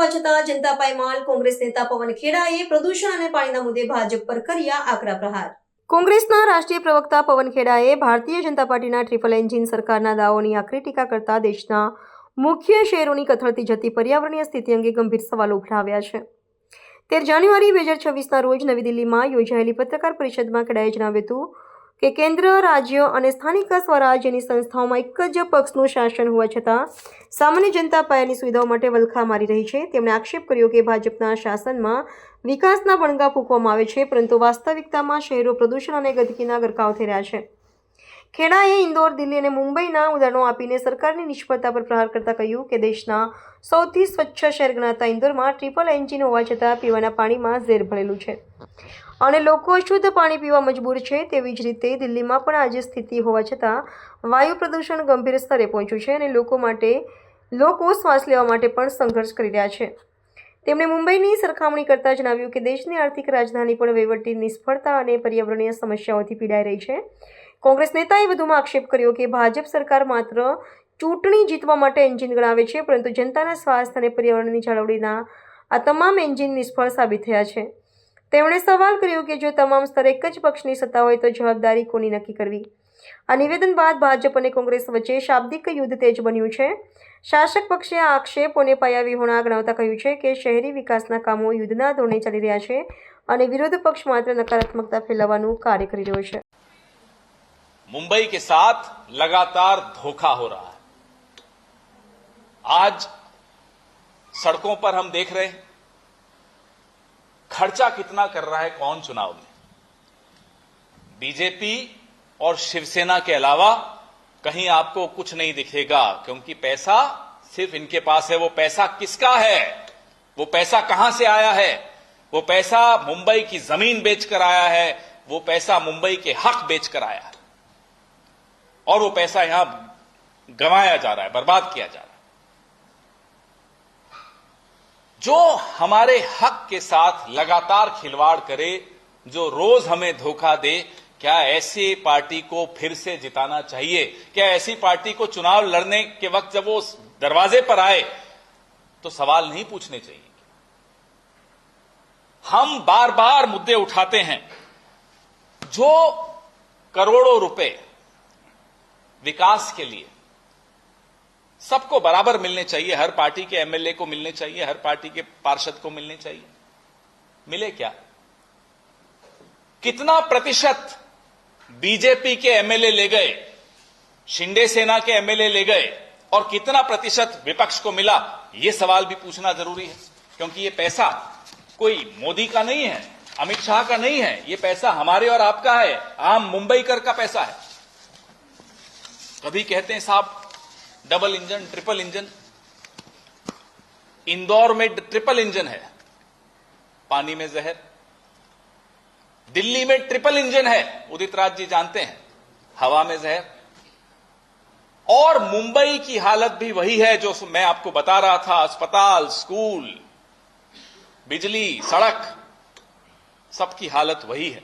હોવા છતાં જનતા પાયમાલ કોંગ્રેસ નેતા પવન ખેડાએ પ્રદૂષણ અને પાણીના મુદ્દે ભાજપ પર કર્યા આકરા પ્રહાર। કોંગ્રેસના રાષ્ટ્રીય પ્રવક્તા પવન ખેડાએ ભારતીય જનતા પાર્ટીના ટ્રિપલ એન્જિન સરકારના દાવોની આકરી ટીકા કરતા દેશના મુખ્ય શહેરોની કથળતી જતી પર્યાવરણીય સ્થિતિ અંગે ગંભીર સવાલો ઉઠાવ્યા છે। 13 જાન્યુઆરી 2026ના રોજ નવી દિલ્હીમાં યોજાયેલી પત્રકાર પરિષદમાં ખેડાએ જણાવ્યું હતું કે કેન્દ્ર, રાજ્ય અને સ્થાનિક સ્વરાજ્યની સંસ્થાઓમાં એક જ પક્ષનું શાસન હોવા છતાં સામાન્ય જનતા પાયાની સુવિધાઓ માટે વલખા મારી રહી છે। તેમણે આક્ષેપ કર્યો કે ભાજપના શાસનમાં વિકાસના બણગા ફૂંકવામાં આવે છે, પરંતુ વાસ્તવિકતામાં શહેરો પ્રદૂષણ અને ગંદકીના ગરકાવ થઈ રહ્યા છે। ખેડાએ ઇન્દોર, દિલ્હી અને મુંબઈના ઉદાહરણો આપીને સરકારની નિષ્ફળતા પર પ્રહાર કરતા કહ્યું કે દેશના સૌથી સ્વચ્છ શહેર ગણાતા ઇન્દોરમાં ટ્રિપલ એન્જિન હોવા છતાં પીવાના પાણીમાં ઝેર ભરેલું છે અને લોકો શુદ્ધ પાણી પીવા મજબૂર છે। તેવી જ રીતે દિલ્હીમાં પણ આજે સ્થિતિ હોવા છતાં વાયુ પ્રદૂષણ ગંભીર સ્તરે પહોંચ્યું છે અને લોકો શ્વાસ લેવા માટે પણ સંઘર્ષ કરી રહ્યા છે। તેમણે મુંબઈની સરખામણી કરતા જણાવ્યું કે દેશની આર્થિક રાજધાની પણ વહીવટી નિષ્ફળતા અને પર્યાવરણીય સમસ્યાઓથી પીડાઈ રહી છે। કોંગ્રેસ નેતાએ વધુમાં આક્ષેપ કર્યો કે ભાજપ સરકાર માત્ર ચૂંટણી જીતવા માટે એન્જિન ગણાવે છે, પરંતુ જનતાના સ્વાસ્થ્ય અને પર્યાવરણની જાળવણીના આ તમામ એન્જિન નિષ્ફળ સાબિત થયા છે। તેમણે સવાલ કર્યો કે જો તમામ સ્તરે એક જ પક્ષની સત્તા હોય તો જવાબદારી કોની નક્કી કરવી। આ નિવેદન બાદ ભાજપ અને કોંગ્રેસ વચ્ચે શાબ્દિક યુદ્ધ તેજ બન્યું છે। શાસક પક્ષે આ આક્ષેપોને પાયાવિહોણા ગણાવતા કહ્યું છે કે શહેરી વિકાસના કામો યુદ્ધના ધોરણે ચાલી રહ્યા છે અને વિરોધ પક્ષ માત્ર નકારાત્મકતા ફેલાવવાનું કાર્ય કરી રહ્યો છે। मुंबई के साथ लगातार धोखा हो रहा है। आज सड़कों पर हम देख रहे हैं खर्चा कितना कर रहा है कौन चुनाव में। बीजेपी और शिवसेना के अलावा कहीं आपको कुछ नहीं दिखेगा, क्योंकि पैसा सिर्फ इनके पास है। वो पैसा किसका है, वो पैसा कहां से आया है? वो पैसा मुंबई की जमीन बेचकर आया है, वो पैसा मुंबई के हक बेचकर आया है और वो पैसा यहां गंवाया जा रहा है, बर्बाद किया जा रहा है। जो हमारे हक के साथ लगातार खिलवाड़ करे, जो रोज हमें धोखा दे, क्या ऐसी पार्टी को फिर से जिताना चाहिए? क्या ऐसी पार्टी को चुनाव लड़ने के वक्त जब वो दरवाजे पर आए तो सवाल नहीं पूछने चाहिए? हम बार बार मुद्दे उठाते हैं। जो करोड़ों रुपए विकास के लिए सबको बराबर मिलने चाहिए, हर पार्टी के एमएलए को मिलने चाहिए, हर पार्टी के पार्षद को मिलने चाहिए, मिले क्या? कितना प्रतिशत बीजेपी के एमएलए ले गए, शिंदे सेना के एमएलए ले गए और कितना प्रतिशत विपक्ष को मिला? यह सवाल भी पूछना जरूरी है, क्योंकि यह पैसा कोई मोदी का नहीं है, अमित शाह का नहीं है, यह पैसा हमारे और आपका है, आम मुंबईकर का पैसा है। कभी कहते हैं साहब double engine, triple engine. Indore में ट्रिपल इंजन है, पानी में जहर। दिल्ली में ट्रिपल इंजन है, उदित राज जी जानते हैं, हवा में जहर। और मुंबई की हालत भी वही है जो मैं आपको बता रहा था। अस्पताल, स्कूल, बिजली, सड़क, सबकी हालत वही है।